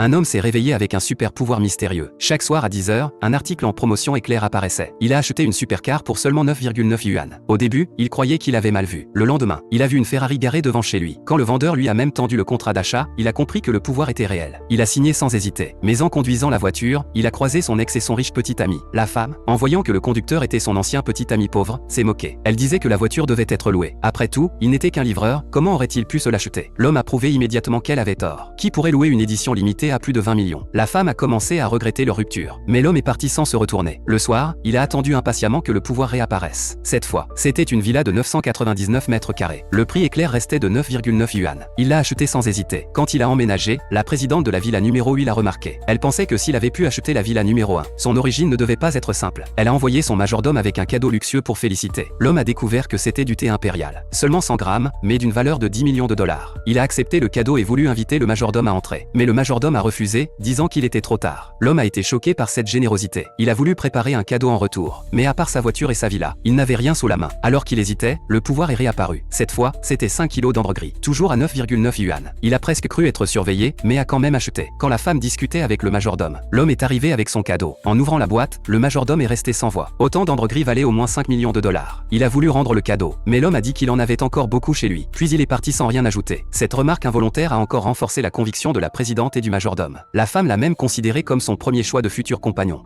Un homme s'est réveillé avec un super pouvoir mystérieux. Chaque soir à 10h, un article en promotion éclair apparaissait. Il a acheté une supercar pour seulement 9,9 yuan. Au début, il croyait qu'il avait mal vu. Le lendemain, il a vu une Ferrari garée devant chez lui. Quand le vendeur lui a même tendu le contrat d'achat, il a compris que le pouvoir était réel. Il a signé sans hésiter. Mais en conduisant la voiture, il a croisé son ex et son riche petit ami. La femme, en voyant que le conducteur était son ancien petit ami pauvre, s'est moquée. Elle disait que la voiture devait être louée. Après tout, il n'était qu'un livreur, comment aurait-il pu se l'acheter? L'homme a prouvé immédiatement qu'elle avait tort. Qui pourrait louer une édition limitée à plus de 20 millions? La femme a commencé à regretter leur rupture. Mais l'homme est parti sans se retourner. Le soir, il a attendu impatiemment que le pouvoir réapparaisse. Cette fois, c'était une villa de 999 mètres carrés. Le prix éclair restait de 9,9 yuan. Il l'a acheté sans hésiter. Quand il a emménagé, la présidente de la villa numéro 8 l'a remarqué. Elle pensait que s'il avait pu acheter la villa numéro 1, son origine ne devait pas être simple. Elle a envoyé son majordome avec un cadeau luxueux pour féliciter. L'homme a découvert que c'était du thé impérial. Seulement 100 grammes, mais d'une valeur de 10 millions de dollars. Il a accepté le cadeau et voulu inviter le majordome à entrer. Mais le majordome a refusé, disant qu'il était trop tard. L'homme a été choqué par cette générosité. Il a voulu préparer un cadeau en retour. Mais à part sa voiture et sa villa, il n'avait rien sous la main. Alors qu'il hésitait, le pouvoir est réapparu. Cette fois, c'était 5 kilos d'ambre gris. Toujours à 9,9 yuan. Il a presque cru être surveillé, mais a quand même acheté. Quand la femme discutait avec le majordome, l'homme est arrivé avec son cadeau. En ouvrant la boîte, le majordome est resté sans voix. Autant d'ambre gris valait au moins 5 millions de dollars. Il a voulu rendre le cadeau, mais l'homme a dit qu'il en avait encore beaucoup chez lui. Puis il est parti sans rien ajouter. Cette remarque involontaire a encore renforcé la conviction de la présidente et du majordome. La femme l'a même considéré comme son premier choix de futur compagnon.